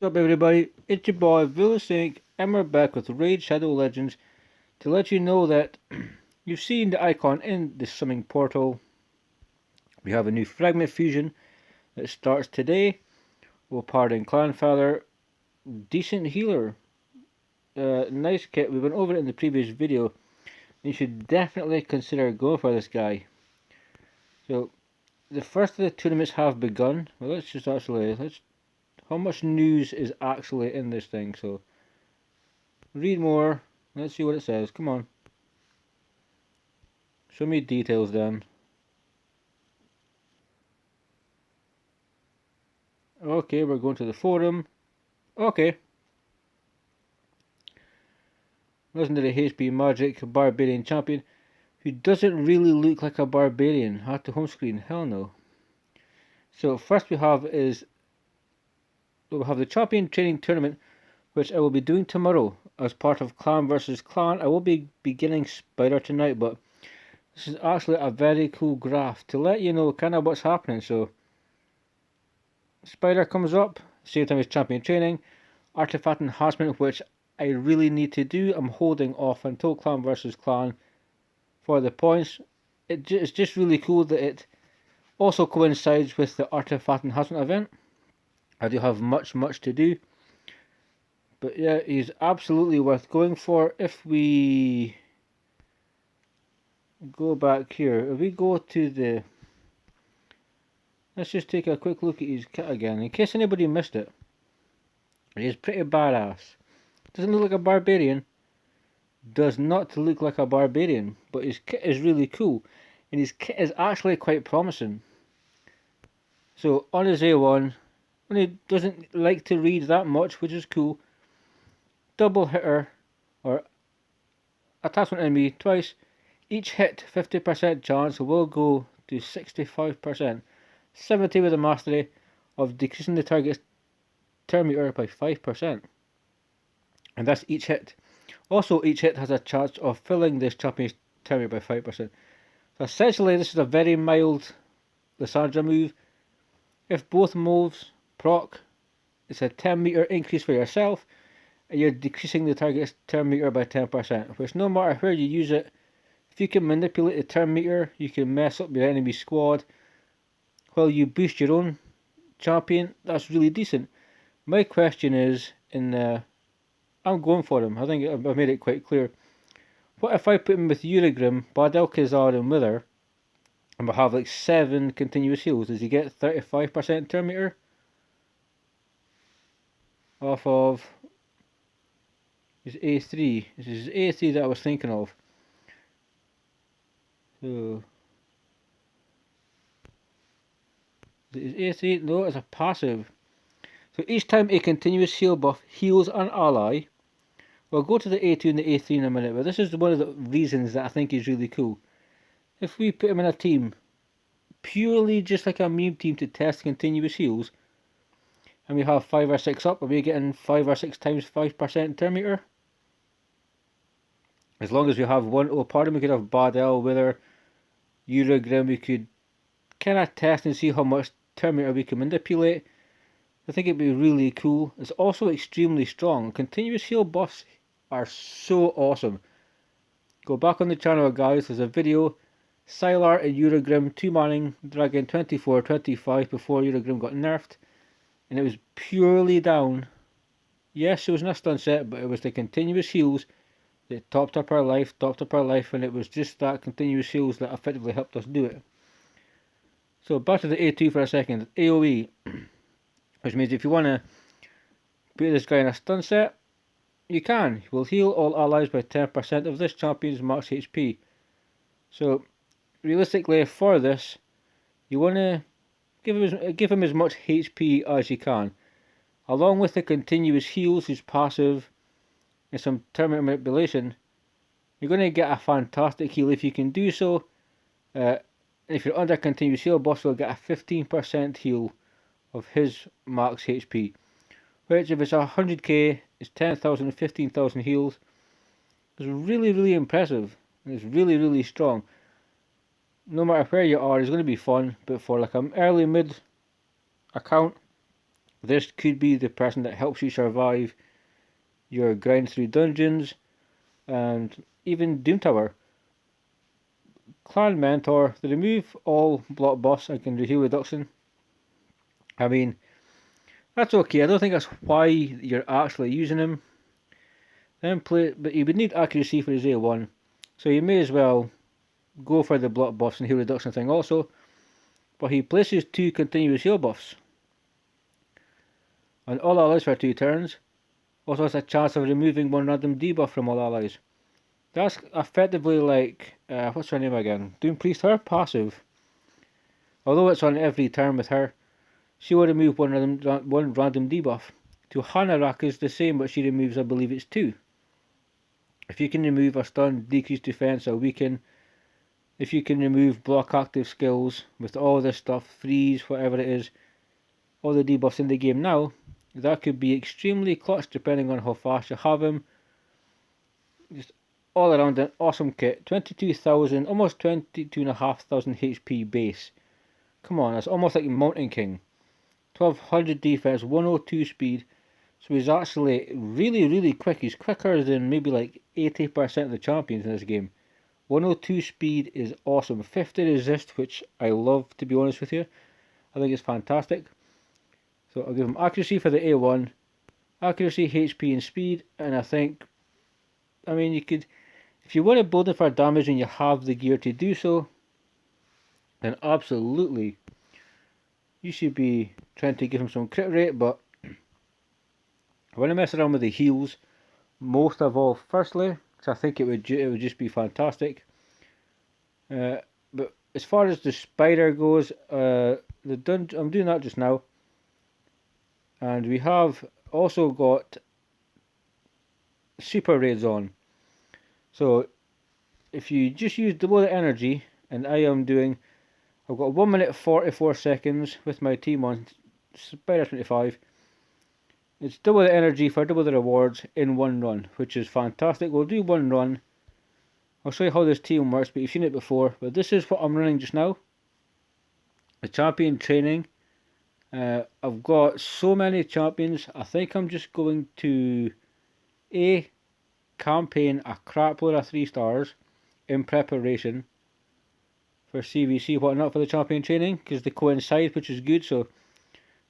What's up everybody, it's your boy Vilisink and we're back with Raid Shadow Legends to let you know that you've seen the icon in the summoning portal. We have a new fragment fusion that starts today. We'll pardon Clanfather, decent healer, nice kit. We went over it in the previous video. You should definitely consider going for this guy. So the first of the tournaments have begun. Well, let's how much news is actually in this thing. So read more. Let's see what it says. Come on. Show me details then. Okay, we're going to the forum. Okay. Legendary HP Magic Barbarian Champion who doesn't really look like a barbarian. At the home screen, hell no. So first we'll have the champion training tournament, which I will be doing tomorrow as part of clan versus clan. I will be beginning Spider tonight, but this is actually a very cool graph to let you know kind of what's happening. So Spider comes up, same time as champion training, artifact enhancement, which I really need to do. I'm holding off until clan versus clan for the points. It's just really cool that it also coincides with the artifact enhancement event. I do have much to do, but yeah, he's absolutely worth going for. If we go back here, if we go to the, let's just take a quick look at his kit again in case anybody missed it. He's pretty badass. Doesn't look like a barbarian, does not look like a barbarian, but his kit is really cool, and his kit is actually quite promising. So on his A1, when he doesn't like to read that much, which is cool, double hitter, or attacks one enemy twice, each hit 50% chance will go to 65%, 70 with a mastery, of decreasing the target's turn meter by 5%. And that's each hit. Also, each hit has a chance of filling this champion's turn meter by 5%. So essentially, this is a very mild Lysandra move. If both moves proc, it's a 10 meter increase for yourself, and you're decreasing the target's turn meter by 10%, which no matter where you use it, if you can manipulate the turn meter, you can mess up your enemy squad while you boost your own champion. That's really decent. My question is, I'm going for him. I think I've made it quite clear. What if I put him with Urigrim, Badalkazar, and Wither, and we'll have like 7 continuous heals? Does he get 35% turn meter? Off of his A3. This is A3 that I was thinking of. So, is A3? No, it's a passive. So each time a continuous heal buff heals an ally, we'll go to the A2 and the A3 in a minute, but this is one of the reasons that I think is really cool. If we put him in a team, purely just like a meme team to test continuous heals, and we have 5 or 6 up, are we getting 5 or 6 times 5% turn meter? As long as we have one, oh pardon, we could have Badel, Wither, Uragrim, we could kind of test and see how much turn meter we can manipulate. I think it'd be really cool. It's also extremely strong. Continuous heal buffs are so awesome. Go back on the channel guys, there's a video, Sylar and Uragrim 2-manning Dragon 24-25 before Uragrim got nerfed. And it was purely down, yes it was a stun set, but it was the continuous heals that topped up our life, and it was just that continuous heals that effectively helped us do it. So back to the A2 for a second, AoE, which means if you want to put this guy in a stun set, you can. He will heal all allies by 10% of this champion's max HP. So realistically for this, you want to give him as much HP as you can. Along with the continuous heals, his passive, and some turn meter manipulation, you're going to get a fantastic heal if you can do so. If you're under continuous heal, boss will get a 15% heal of his max HP. Which if it's 100k, it's 10,000, 15,000 heals. It's really impressive. And it's really strong. No matter where you are, it's going to be fun. But for like an early mid account, This could be the person that helps you survive your grind through dungeons and even Doom Tower. Clan Mentor, they remove all block buffs and can do heal reduction. I mean, that's okay. I don't think that's why you're actually using him. But you would need accuracy for his A1, so you may as well go for the block buffs and heal reduction thing also. But he places 2 continuous heal buffs on all allies for 2 turns. Also has a chance of removing 1 random debuff from all allies. That's effectively like, what's her name again? Doom Priest, her passive. Although it's on every turn with her, she will remove one random debuff. To Hanarak is the same, but she removes, I believe it's 2. If you can remove a stun, decrease defense, or weaken, if you can remove block active skills with all this stuff, freeze, whatever it is, all the debuffs in the game now, that could be extremely clutch depending on how fast you have him. Just all around an awesome kit. 22,000, almost 22,500 HP base. Come on, that's almost like Mountain King. 1200 defense, 102 speed. So he's actually really quick. He's quicker than maybe like 80% of the champions in this game. 102 speed is awesome. 50 resist, which I love, to be honest with you. I think it's fantastic. So I'll give him accuracy for the A1, accuracy, HP and speed, and I think, I mean, you could, if you want to build it for damage and you have the gear to do so, then absolutely you should be trying to give him some crit rate. But I want to mess around with the heals most of all firstly, because I think it would just be fantastic. But as far as the spider goes, the dungeon, I'm doing that just now, and we have also got super raids on. So if you just use double the energy, and I've got 1 minute 44 seconds with my team on Spider 25. It's double the energy for double the rewards in one run, which is fantastic. We'll do one run. I'll show you how this team works, but you've seen it before. But this is what I'm running just now. The champion training. I've got so many champions. I think I'm just going to campaign a crap load of 3 stars in preparation for CVC, whatnot, for the champion training, because they coincide, which is good. So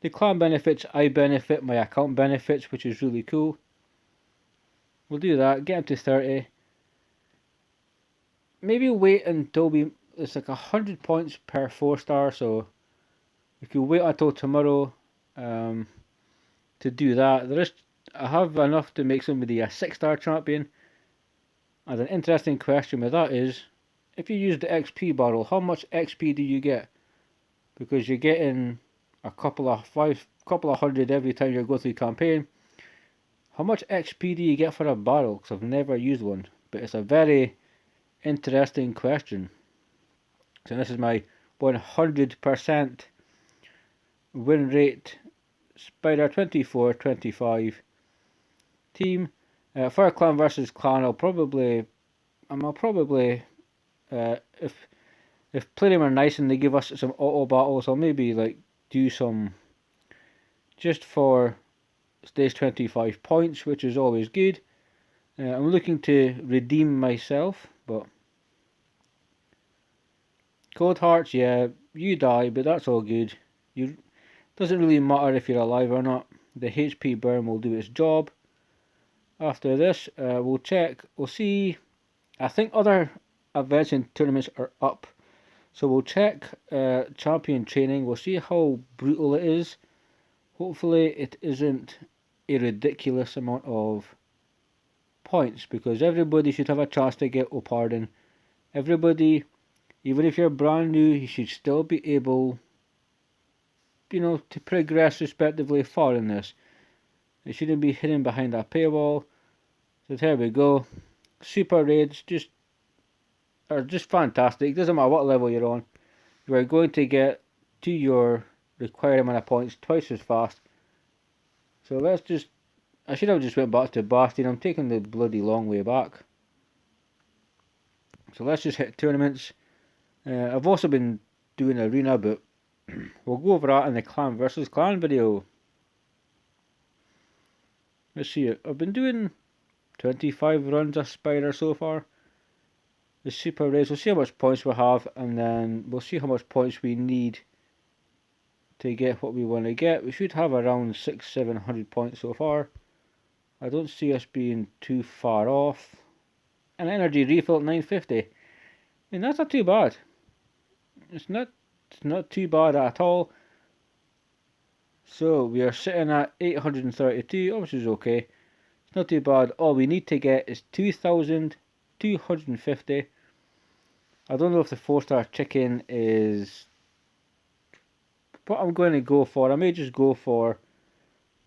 the clan benefits, I benefit, my account benefits, which is really cool. We'll do that, get him to 30. Maybe wait until it's like 100 points per 4 star, so we could wait until tomorrow to do that. I have enough to make somebody a 6-star champion. And an interesting question with that is, if you use the XP barrel, how much XP do you get? Because you're getting a couple of hundred every time you go through campaign. How much XP do you get for a barrel? Because I've never used one, but it's a very interesting question. So this is my 100% win rate Spider 24-25 team. For a clan versus clan, I'll probably if play them are nice and they give us some auto battles, I'll maybe like do some just for stage 25 points, which is always good. I'm looking to redeem myself, but Cold Hearts, yeah, you die, but that's all good. Doesn't really matter if you're alive or not. The HP burn will do its job. After this, we'll check. We'll see. I think other events and tournaments are up, so we'll check champion training. We'll see how brutal it is. Hopefully, it isn't a ridiculous amount of points, because everybody should have a chance to get Opardon. Everybody, even if you're brand new, you should still be able, to progress respectively far in this. It shouldn't be hidden behind a paywall. So there we go. Super raids are just fantastic. Doesn't matter what level you're on, you are going to get to your required amount of points twice as fast. So I should have just went back to Bastion. I'm taking the bloody long way back. So let's just hit tournaments. I've also been doing arena, but we'll go over that in the clan versus clan video. Let's see, I've been doing 25 runs of Spider so far. The super race, we'll see how much points we have, and then we'll see how much points we need to get what we want to get. We should have around 600-700 points so far. I don't see us being too far off. An energy refill at 950. I mean, that's not too bad. It's not too bad at all. So we are sitting at 832, which is okay. It's not too bad. All we need to get is 2,250. I don't know if the 4-star chicken is what I'm going to go for. I may just go for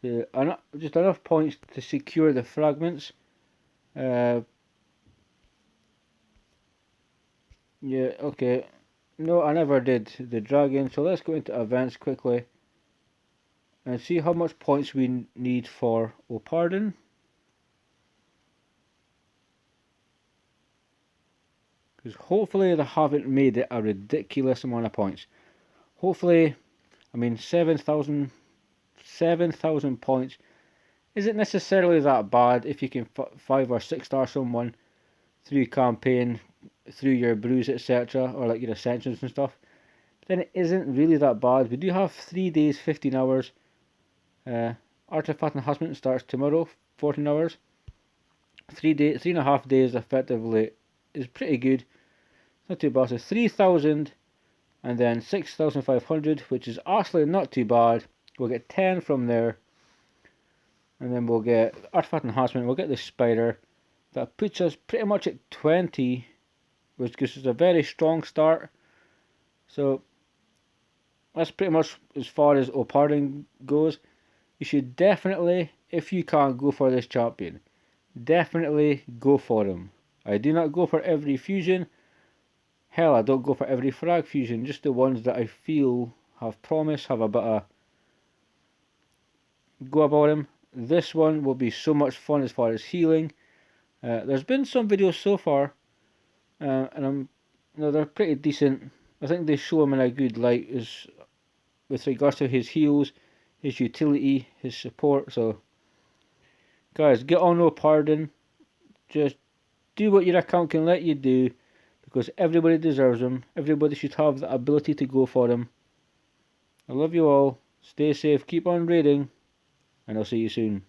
just enough points to secure the fragments. Yeah, okay. No, I never did the dragon, so let's go into events quickly and see how much points we need for Pardon. Because hopefully they haven't made it a ridiculous amount of points. Hopefully, I mean 7,000 points isn't necessarily that bad if you can 5 or 6-star someone through campaign, through your brews, etc., or like your ascensions and stuff. Then it isn't really that bad. We do have 3 days, 15 hours. Artifact enhancement starts tomorrow, 14 hours. 3.5 days effectively is pretty good. Not too bad. So 3,000 and then 6,500, which is actually not too bad. We'll get 10 from there, and then we'll get artifact enhancement. We'll get the spider. That puts us pretty much at 20, which gives us a very strong start. So that's pretty much as far as Pardon goes. You should definitely, if you can't go for this champion, definitely go for him. I do not go for every fusion. Hell, I don't go for every frag fusion, just the ones that I feel have promise, have a bit of go about him. This one will be so much fun as far as healing. There's been some videos so far, and they're pretty decent. I think they show him in a good light as with regards to his heals, his utility, his support. So, guys, get on Pardon. Just do what your account can let you do, because everybody deserves them. Everybody should have the ability to go for them. I love you all. Stay safe. Keep on raiding, and I'll see you soon.